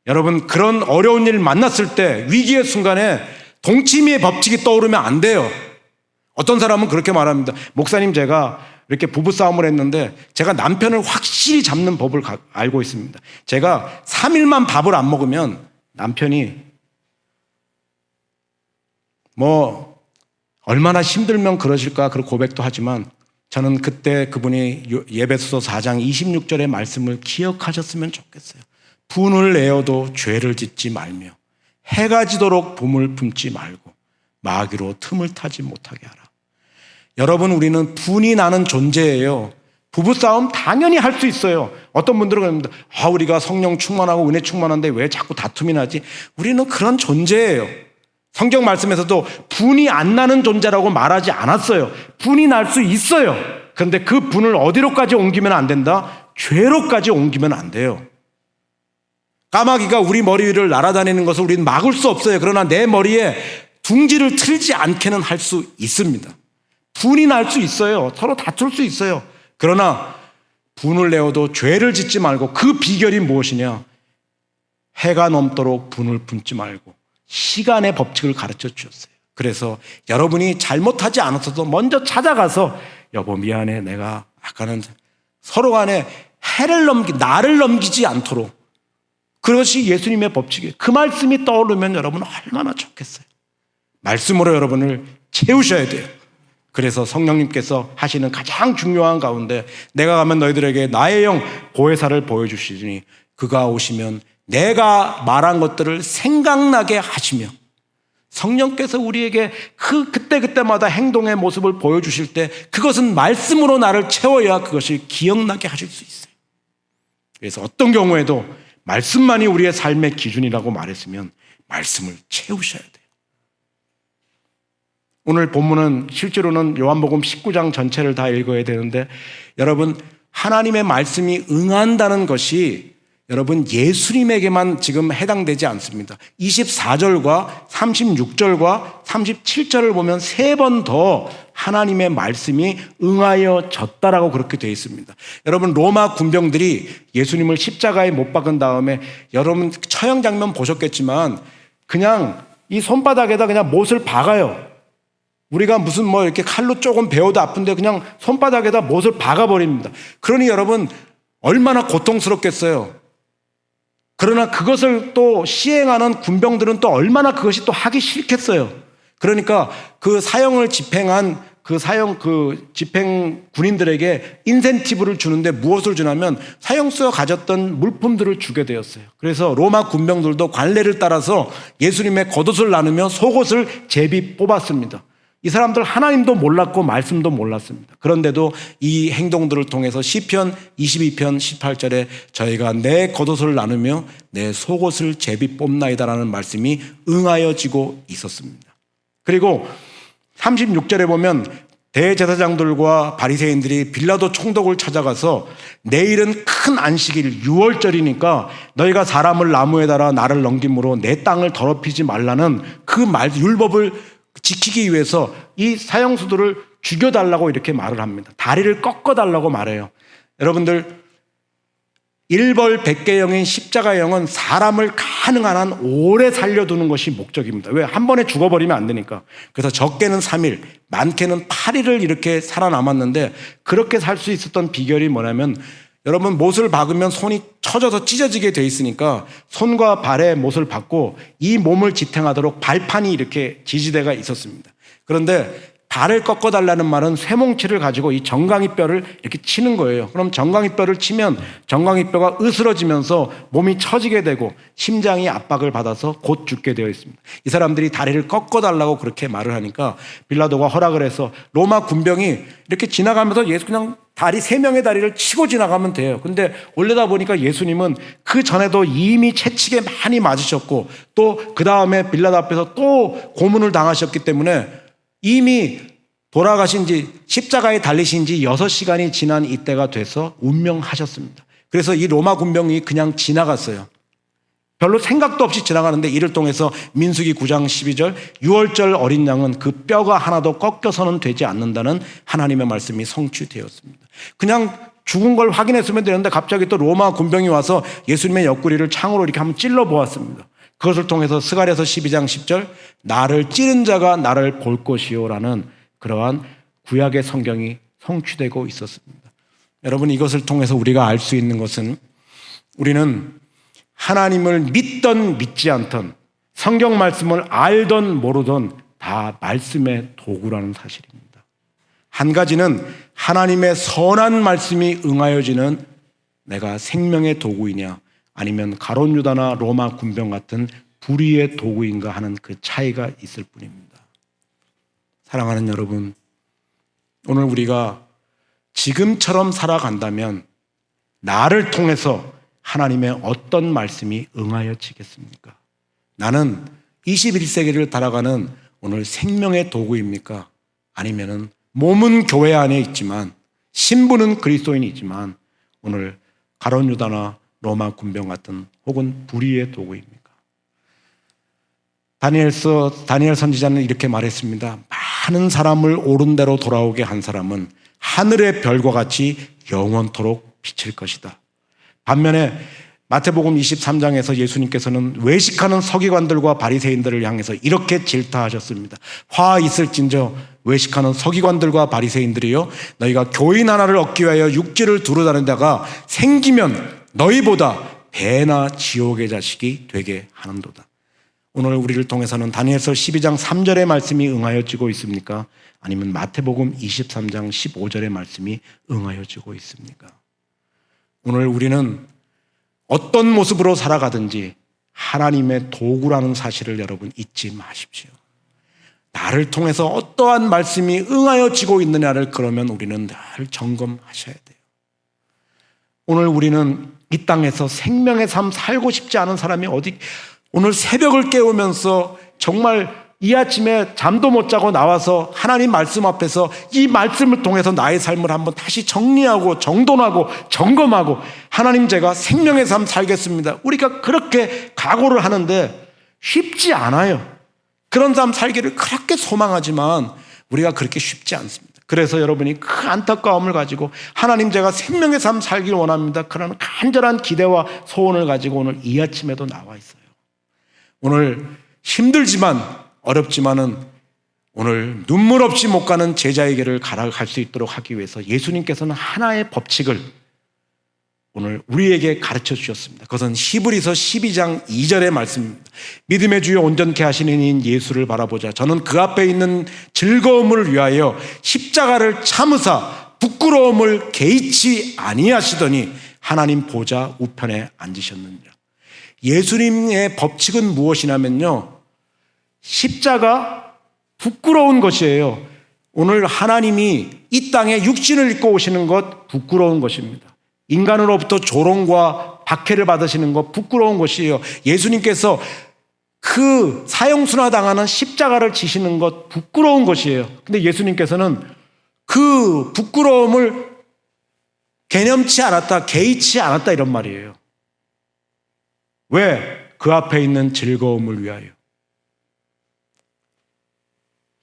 여러분, 그런 어려운 일 만났을 때, 위기의 순간에 동치미의 법칙이 떠오르면 안 돼요. 어떤 사람은 그렇게 말합니다. 목사님, 제가 이렇게 부부싸움을 했는데 제가 남편을 확실히 잡는 법을 알고 있습니다. 제가 3일만 밥을 안 먹으면 남편이 뭐 얼마나 힘들면 그러실까 그런 고백도 하지만, 저는 그때 그분이 예배소서 4장 26절의 말씀을 기억하셨으면 좋겠어요. 분을 내어도 죄를 짓지 말며 해가 지도록 봄을 품지 말고 마귀로 틈을 타지 못하게 하라. 여러분, 우리는 분이 나는 존재예요. 부부싸움 당연히 할 수 있어요. 어떤 분들은 그럽니다. 우리가 성령 충만하고 은혜 충만한데 왜 자꾸 다툼이 나지? 우리는 그런 존재예요. 성경 말씀에서도 분이 안 나는 존재라고 말하지 않았어요. 분이 날 수 있어요. 그런데 그 분을 어디로까지 옮기면 안 된다? 죄로까지 옮기면 안 돼요. 까마귀가 우리 머리 위를 날아다니는 것을 우리는 막을 수 없어요. 그러나 내 머리에 둥지를 틀지 않게는 할 수 있습니다. 분이 날 수 있어요. 서로 다툴 수 있어요. 그러나 분을 내어도 죄를 짓지 말고, 그 비결이 무엇이냐? 해가 넘도록 분을 품지 말고 시간의 법칙을 가르쳐 주셨어요. 그래서 여러분이 잘못하지 않았어도 먼저 찾아가서, 여보 미안해, 내가 아까는 서로 간에 나를 넘기지 않도록, 그것이 예수님의 법칙이에요. 그 말씀이 떠오르면 여러분 얼마나 좋겠어요. 말씀으로 여러분을 채우셔야 돼요. 그래서 성령님께서 하시는 가장 중요한 가운데, 내가 가면 너희들에게 나의 영 보혜사를 보여주시니 그가 오시면 내가 말한 것들을 생각나게 하시며, 성령께서 우리에게 그때마다 행동의 모습을 보여주실 때 그것은 말씀으로 나를 채워야 그것이 기억나게 하실 수 있어요. 그래서 어떤 경우에도 말씀만이 우리의 삶의 기준이라고 말했으면 말씀을 채우셔야 돼요. 오늘 본문은 실제로는 요한복음 19장 전체를 다 읽어야 되는데, 여러분, 하나님의 말씀이 응한다는 것이 여러분 예수님에게만 지금 해당되지 않습니다. 24절과 36절과 37절을 보면 3번 더 하나님의 말씀이 응하여졌다라고 그렇게 되어 있습니다. 여러분, 로마 군병들이 예수님을 십자가에 못 박은 다음에, 여러분 처형 장면 보셨겠지만 그냥 이 손바닥에다 그냥 못을 박아요. 우리가 무슨 뭐 이렇게 칼로 조금 베어도 아픈데 그냥 손바닥에다 못을 박아버립니다. 그러니 여러분 얼마나 고통스럽겠어요. 그러나 그것을 또 시행하는 군병들은 또 얼마나 그것이 또 하기 싫겠어요. 그러니까 그 사형을 집행한 집행 군인들에게 인센티브를 주는데 무엇을 주냐면 사형수가 가졌던 물품들을 주게 되었어요. 그래서 로마 군병들도 관례를 따라서 예수님의 겉옷을 나누며 속옷을 제비 뽑았습니다. 이 사람들 하나님도 몰랐고 말씀도 몰랐습니다. 그런데도 이 행동들을 통해서 시편 22편 18절에 저희가 내 겉옷을 나누며 내 속옷을 제비 뽑나이다라는 말씀이 응하여지고 있었습니다. 그리고 36절에 보면 대제사장들과 바리새인들이 빌라도 총독을 찾아가서 내일은 큰 안식일 6월절이니까 너희가 사람을 나무에 달아 나를 넘김으로 내 땅을 더럽히지 말라는 그 율법을 지키기 위해서 이 사형수들을 죽여달라고 이렇게 말을 합니다. 다리를 꺾어달라고 말해요. 여러분들, 일벌백계형인 십자가형은 사람을 가능한 한 오래 살려두는 것이 목적입니다. 왜? 한 번에 죽어버리면 안 되니까. 그래서 적게는 3일, 많게는 8일을 이렇게 살아남았는데, 그렇게 살 수 있었던 비결이 뭐냐면, 여러분, 못을 박으면 손이 처져서 찢어지게 돼 있으니까 손과 발에 못을 박고 이 몸을 지탱하도록 발판이 이렇게 지지대가 있었습니다. 그런데 발을 꺾어달라는 말은 쇠뭉치를 가지고 이 정강이 뼈를 이렇게 치는 거예요. 그럼 정강이 뼈를 치면 정강이 뼈가 으스러지면서 몸이 처지게 되고 심장이 압박을 받아서 곧 죽게 되어 있습니다. 이 사람들이 다리를 꺾어달라고 그렇게 말을 하니까 빌라도가 허락을 해서 로마 군병이 이렇게 지나가면서 예수 그냥 다리 3명의 다리를 치고 지나가면 돼요. 근데 올려다 보니까 예수님은 그 전에도 이미 채찍에 많이 맞으셨고 또 그 다음에 빌라도 앞에서 또 고문을 당하셨기 때문에 이미 돌아가신 지 십자가에 달리신 지 6시간이 지난 이때가 돼서 운명하셨습니다. 그래서 이 로마 군병이 그냥 지나갔어요. 별로 생각도 없이 지나가는데 이를 통해서 민수기 9장 12절 6월절 어린 양은 그 뼈가 하나도 꺾여서는 되지 않는다는 하나님의 말씀이 성취되었습니다. 그냥 죽은 걸 확인했으면 되는데 갑자기 또 로마 군병이 와서 예수님의 옆구리를 창으로 이렇게 한번 찔러 보았습니다. 그것을 통해서 스가랴서 12장 10절 나를 찌른 자가 나를 볼 것이요라는 그러한 구약의 성경이 성취되고 있었습니다. 여러분, 이것을 통해서 우리가 알 수 있는 것은 우리는 하나님을 믿던 믿지 않던 성경 말씀을 알던 모르던 다 말씀의 도구라는 사실입니다. 한 가지는 하나님의 선한 말씀이 응하여지는 내가 생명의 도구이냐 아니면 가룟 유다나 로마 군병 같은 불의의 도구인가 하는 그 차이가 있을 뿐입니다. 사랑하는 여러분, 오늘 우리가 지금처럼 살아간다면 나를 통해서 하나님의 어떤 말씀이 응하여지겠습니까? 나는 21세기를 살아가는 오늘 생명의 도구입니까? 아니면은 몸은 교회 안에 있지만 신부는 그리스도인이지만 오늘 가룟 유다나 로마 군병 같은 혹은 불의의 도구입니까? 다니엘 선지자는 이렇게 말했습니다. 많은 사람을 옳은 대로 돌아오게 한 사람은 하늘의 별과 같이 영원토록 비칠 것이다. 반면에 마태복음 23장에서 예수님께서는 외식하는 서기관들과 바리새인들을 향해서 이렇게 질타하셨습니다. 화 있을진저 외식하는 서기관들과 바리새인들이여 너희가 교인 하나를 얻기 위하여 육지를 두루다니다가 생기면 너희보다 배나 지옥의 자식이 되게 하는도다. 오늘 우리를 통해서는 다니엘서 12장 3절의 말씀이 응하여지고 있습니까? 아니면 마태복음 23장 15절의 말씀이 응하여지고 있습니까? 오늘 우리는 어떤 모습으로 살아가든지 하나님의 도구라는 사실을 여러분 잊지 마십시오. 나를 통해서 어떠한 말씀이 응하여지고 있느냐를 그러면 우리는 늘 점검하셔야 돼요. 오늘 우리는 이 땅에서 생명의 삶 살고 싶지 않은 사람이 오늘 새벽을 깨우면서 정말 이 아침에 잠도 못 자고 나와서 하나님 말씀 앞에서 이 말씀을 통해서 나의 삶을 한번 다시 정리하고 정돈하고 점검하고 하나님 제가 생명의 삶 살겠습니다. 우리가 그렇게 각오를 하는데 쉽지 않아요. 그런 삶 살기를 그렇게 소망하지만 우리가 그렇게 쉽지 않습니다. 그래서 여러분이 그 안타까움을 가지고 하나님 제가 생명의 삶 살기를 원합니다. 그런 간절한 기대와 소원을 가지고 오늘 이 아침에도 나와 있어요. 오늘 힘들지만 어렵지만은 오늘 눈물 없이 못 가는 제자에게를 갈 수 있도록 하기 위해서 예수님께서는 하나의 법칙을 오늘 우리에게 가르쳐 주셨습니다. 그것은 히브리서 12장 2절의 말씀입니다. 믿음의 주여 온전케 하시는 이인 예수를 바라보자. 저는 그 앞에 있는 즐거움을 위하여 십자가를 참으사 부끄러움을 개의치 아니하시더니 하나님 보좌 우편에 앉으셨느니라. 예수님의 법칙은 무엇이냐면요, 십자가 부끄러운 것이에요. 오늘 하나님이 이 땅에 육신을 입고 오시는 것 부끄러운 것입니다. 인간으로부터 조롱과 박해를 받으시는 것 부끄러운 것이에요. 예수님께서 그 사형수나 당하는 십자가를 지시는 것 부끄러운 것이에요. 근데 예수님께서는 그 부끄러움을 개념치 않았다, 개의치 않았다 이런 말이에요. 왜? 그 앞에 있는 즐거움을 위하여.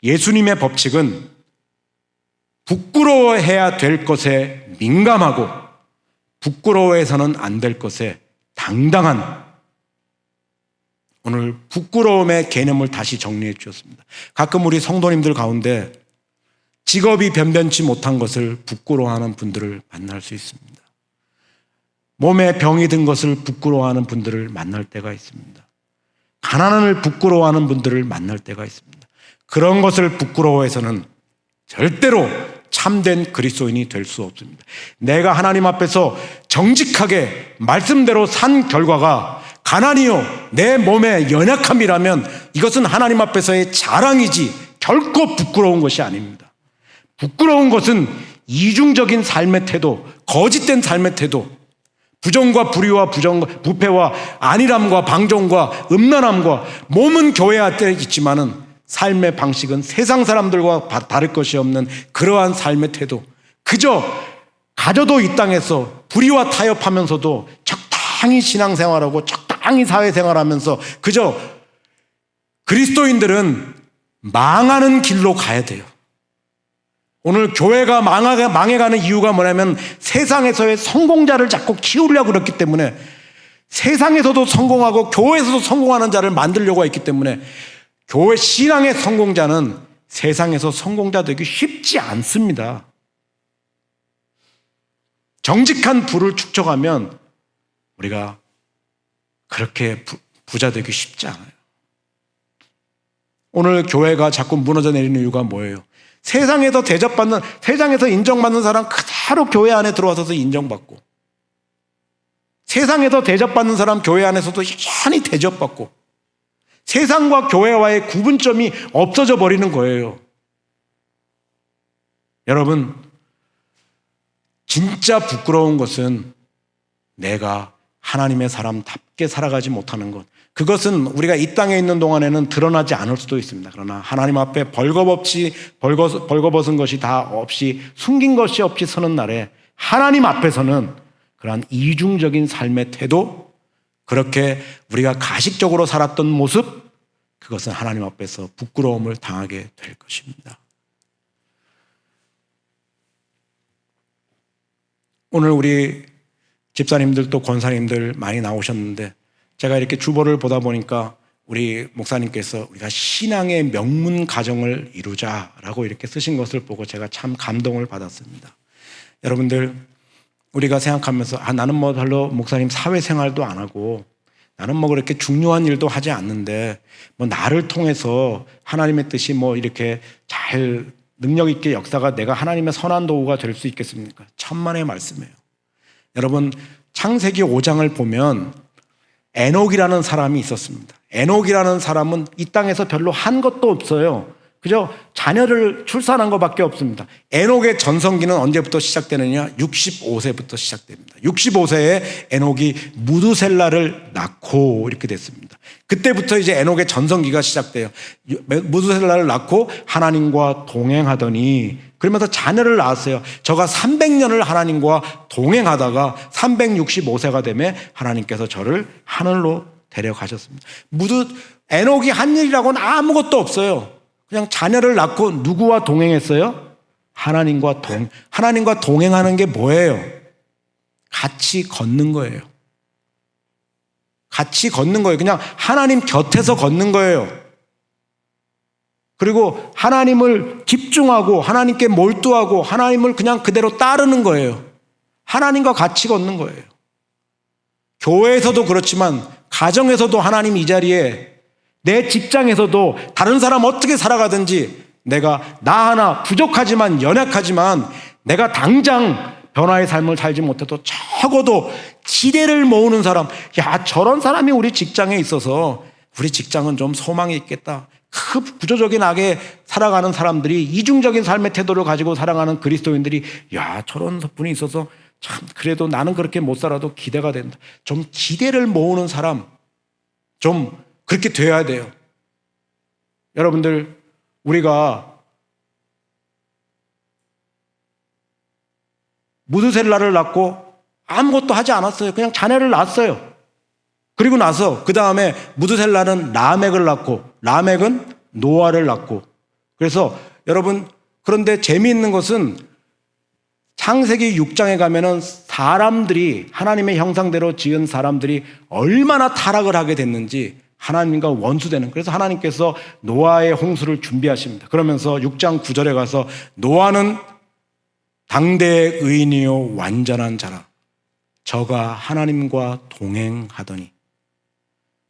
예수님의 법칙은 부끄러워해야 될 것에 민감하고 부끄러워해서는 안 될 것에 당당한, 오늘 부끄러움의 개념을 다시 정리해 주셨습니다. 가끔 우리 성도님들 가운데 직업이 변변치 못한 것을 부끄러워하는 분들을 만날 수 있습니다. 몸에 병이 든 것을 부끄러워하는 분들을 만날 때가 있습니다. 가난을 부끄러워하는 분들을 만날 때가 있습니다. 그런 것을 부끄러워해서는 절대로 참된 그리스도인이 될 수 없습니다. 내가 하나님 앞에서 정직하게 말씀대로 산 결과가 가난이요 내 몸의 연약함이라면 이것은 하나님 앞에서의 자랑이지 결코 부끄러운 것이 아닙니다. 부끄러운 것은 이중적인 삶의 태도, 거짓된 삶의 태도, 부정과 불의와 부패와 안일함과 방종과 음란함과, 몸은 교회 안에 있지만은 삶의 방식은 세상 사람들과 다를 것이 없는 그러한 삶의 태도, 그저 가져도 이 땅에서 불의와 타협하면서도 적당히 신앙생활하고 적당히 사회생활하면서 그저 그리스도인들은 망하는 길로 가야 돼요. 오늘 교회가 망해가는 이유가 뭐냐면 세상에서의 성공자를 자꾸 키우려고 그랬기 때문에, 세상에서도 성공하고 교회에서도 성공하는 자를 만들려고 했기 때문에 교회 신앙의 성공자는 세상에서 성공자 되기 쉽지 않습니다. 정직한 부를 축적하면 우리가 그렇게 부자 되기 쉽지 않아요. 오늘 교회가 자꾸 무너져 내리는 이유가 뭐예요? 세상에서 대접받는, 세상에서 인정받는 사람 그대로 교회 안에 들어와서 인정받고, 세상에서 대접받는 사람 교회 안에서도 여전히 대접받고, 세상과 교회와의 구분점이 없어져 버리는 거예요. 여러분, 진짜 부끄러운 것은 내가 하나님의 사람답게 살아가지 못하는 것, 그것은 우리가 이 땅에 있는 동안에는 드러나지 않을 수도 있습니다. 그러나 하나님 앞에 벌거벗은 것이 다 없이, 숨긴 것이 없이 서는 날에 하나님 앞에서는 그러한 이중적인 삶의 태도, 그렇게 우리가 가식적으로 살았던 모습, 그것은 하나님 앞에서 부끄러움을 당하게 될 것입니다. 오늘 우리 집사님들 또 권사님들 많이 나오셨는데, 제가 이렇게 주보를 보다 보니까 우리 목사님께서 우리가 신앙의 명문 가정을 이루자라고 이렇게 쓰신 것을 보고 제가 참 감동을 받았습니다. 여러분들, 우리가 생각하면서 나는 뭐 별로 목사님 사회생활도 안 하고 나는 뭐 그렇게 중요한 일도 하지 않는데 뭐 나를 통해서 하나님의 뜻이 뭐 이렇게 잘 능력 있게 역사가, 내가 하나님의 선한 도구가 될 수 있겠습니까? 천만의 말씀이에요. 여러분, 창세기 5장을 보면 에녹이라는 사람이 있었습니다. 에녹이라는 사람은 이 땅에서 별로 한 것도 없어요. 그저 자녀를 출산한 것밖에 없습니다. 에녹의 전성기는 언제부터 시작되느냐? 65세부터 시작됩니다. 65세에 에녹이 무두셀라를 낳고 이렇게 됐습니다. 그때부터 이제 에녹의 전성기가 시작돼요. 무두셀라를 낳고 하나님과 동행하더니, 그러면서 자녀를 낳았어요. 저가 300년을 하나님과 동행하다가 365세가 되면 하나님께서 저를 하늘로 데려가셨습니다. 에녹이 한 일이라고는 아무것도 없어요. 그냥 자녀를 낳고 누구와 동행했어요? 하나님과 동행하는 게 뭐예요? 같이 걷는 거예요. 같이 걷는 거예요. 그냥 하나님 곁에서 걷는 거예요. 그리고 하나님을 집중하고 하나님께 몰두하고 하나님을 그냥 그대로 따르는 거예요. 하나님과 같이 걷는 거예요. 교회에서도 그렇지만 가정에서도 하나님 이 자리에, 내 직장에서도 다른 사람 어떻게 살아가든지 내가 나 하나 부족하지만 연약하지만 내가 당장 변화의 삶을 살지 못해도 적어도 지대를 모으는 사람, 야, 저런 사람이 우리 직장에 있어서 우리 직장은 좀 소망이 있겠다. 그 구조적인 악에 살아가는 사람들이, 이중적인 삶의 태도를 가지고 살아가는 그리스도인들이, 야, 저런 분이 있어서 참 그래도 나는 그렇게 못 살아도 기대가 된다. 좀 기대를 모으는 사람, 좀 그렇게 돼야 돼요. 여러분들, 우리가 무드셀라를 낳고 아무것도 하지 않았어요. 그냥 자녀를 낳았어요. 그리고 나서 그 다음에 무드셀라는 라멕을 낳고, 라멕은 노아를 낳고. 그래서 여러분, 그런데 재미있는 것은 창세기 6장에 가면은 사람들이, 하나님의 형상대로 지은 사람들이 얼마나 타락을 하게 됐는지 하나님과 원수되는, 그래서 하나님께서 노아의 홍수를 준비하십니다. 그러면서 6장 9절에 가서 노아는 당대의 의인이요 완전한 자라 저가 하나님과 동행하더니,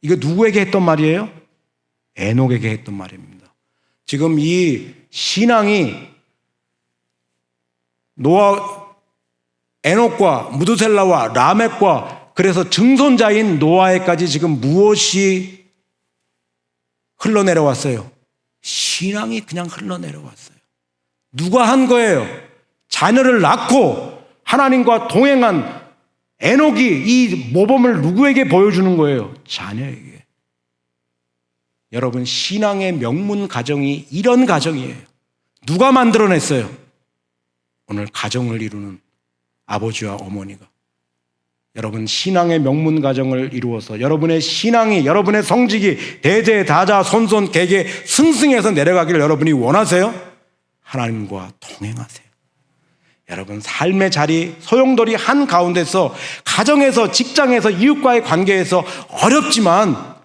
이거 누구에게 했던 말이에요? 에녹에게 했던 말입니다. 지금 이 신앙이 노아, 에녹과 무드셀라와 라멕과, 그래서 증손자인 노아에까지 지금 무엇이 흘러내려왔어요? 신앙이 그냥 흘러내려왔어요. 누가 한 거예요? 자녀를 낳고 하나님과 동행한 에녹이 이 모범을 누구에게 보여주는 거예요? 자녀에게. 여러분, 신앙의 명문 가정이 이런 가정이에요. 누가 만들어냈어요? 오늘 가정을 이루는 아버지와 어머니가. 여러분, 신앙의 명문 가정을 이루어서 여러분의 신앙이, 여러분의 성직이 대대다자 손손개개 승승해서 내려가기를 여러분이 원하세요? 하나님과 동행하세요. 여러분, 삶의 자리, 소용돌이 한가운데서, 가정에서, 직장에서, 이웃과의 관계에서 어렵지만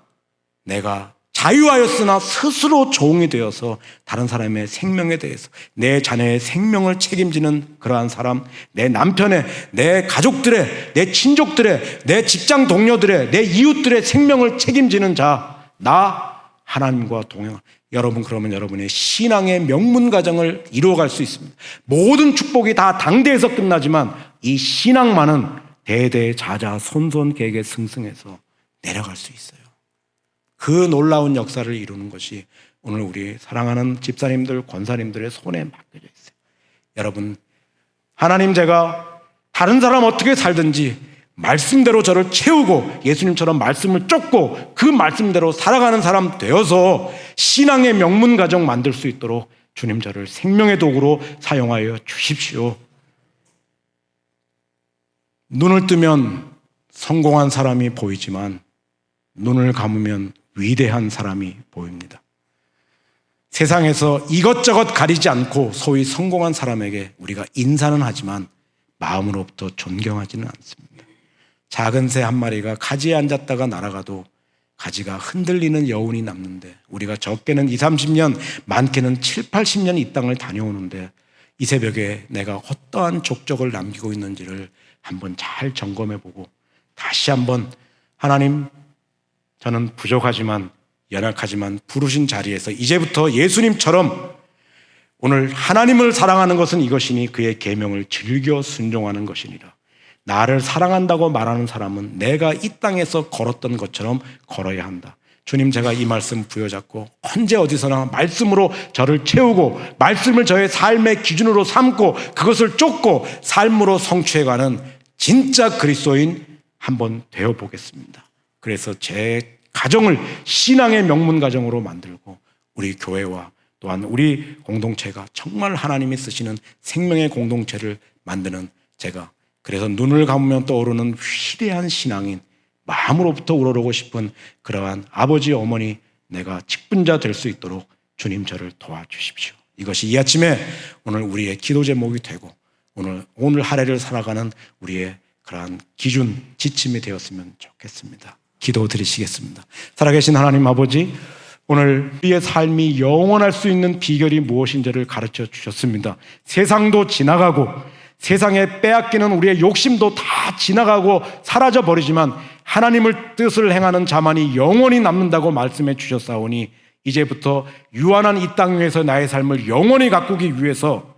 내가 자유하였으나 스스로 종이 되어서 다른 사람의 생명에 대해서, 내 자녀의 생명을 책임지는 그러한 사람, 내 남편의, 내 가족들의, 내 친족들의, 내 직장 동료들의, 내 이웃들의 생명을 책임지는 자, 나 하나님과 동행. 여러분, 그러면 여러분의 신앙의 명문 가정을 이루어갈 수 있습니다. 모든 축복이 다 당대에서 끝나지만 이 신앙만은 대대자자 손손개개 승승해서 내려갈 수 있어요. 그 놀라운 역사를 이루는 것이 오늘 우리 사랑하는 집사님들, 권사님들의 손에 맡겨져 있어요. 여러분, 하나님, 제가 다른 사람 어떻게 살든지 말씀대로 저를 채우고 예수님처럼 말씀을 쫓고 그 말씀대로 살아가는 사람 되어서 신앙의 명문 가정 만들 수 있도록 주님 저를 생명의 도구로 사용하여 주십시오. 눈을 뜨면 성공한 사람이 보이지만 눈을 감으면 위대한 사람이 보입니다. 세상에서 이것저것 가리지 않고 소위 성공한 사람에게 우리가 인사는 하지만 마음으로부터 존경하지는 않습니다. 작은 새 한 마리가 가지에 앉았다가 날아가도 가지가 흔들리는 여운이 남는데, 우리가 적게는 20, 30년, 많게는 7, 80년 이 땅을 다녀오는데 이 새벽에 내가 어떠한 족적을 남기고 있는지를 한번 잘 점검해보고 다시 한번, 하나님, 저는 부족하지만 연약하지만 부르신 자리에서 이제부터 예수님처럼 오늘 하나님을 사랑하는 것은 이것이니 그의 계명을 즐겨 순종하는 것이니라. 나를 사랑한다고 말하는 사람은 내가 이 땅에서 걸었던 것처럼 걸어야 한다. 주님, 제가 이 말씀 부여잡고 언제 어디서나 말씀으로 저를 채우고 말씀을 저의 삶의 기준으로 삼고 그것을 쫓고 삶으로 성취해가는 진짜 그리스도인 한번 되어보겠습니다. 그래서 제 가정을 신앙의 명문 가정으로 만들고 우리 교회와 또한 우리 공동체가 정말 하나님이 쓰시는 생명의 공동체를 만드는 제가, 그래서 눈을 감으면 떠오르는 위대한 신앙인, 마음으로부터 우러러고 싶은 그러한 아버지, 어머니, 내가 직분자 될 수 있도록 주님 저를 도와주십시오. 이것이 이 아침에 오늘 우리의 기도 제목이 되고 오늘 하루를 살아가는 우리의 그러한 기준, 지침이 되었으면 좋겠습니다. 기도 드리시겠습니다. 살아계신 하나님 아버지, 오늘 우리의 삶이 영원할 수 있는 비결이 무엇인지를 가르쳐 주셨습니다. 세상도 지나가고 세상에 빼앗기는 우리의 욕심도 다 지나가고 사라져 버리지만 하나님을 뜻을 행하는 자만이 영원히 남는다고 말씀해 주셨사오니 이제부터 유한한 이 땅 위에서 나의 삶을 영원히 가꾸기 위해서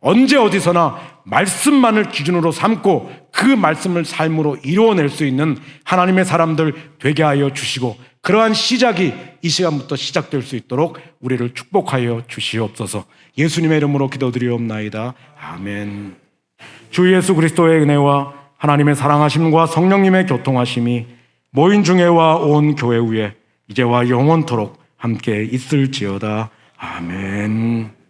언제 어디서나 말씀만을 기준으로 삼고 그 말씀을 삶으로 이루어낼 수 있는 하나님의 사람들 되게 하여 주시고, 그러한 시작이 이 시간부터 시작될 수 있도록 우리를 축복하여 주시옵소서. 예수님의 이름으로 기도드리옵나이다. 아멘. 주 예수 그리스도의 은혜와 하나님의 사랑하심과 성령님의 교통하심이 모인 중에와 온 교회 위에 이제와 영원토록 함께 있을지어다. 아멘.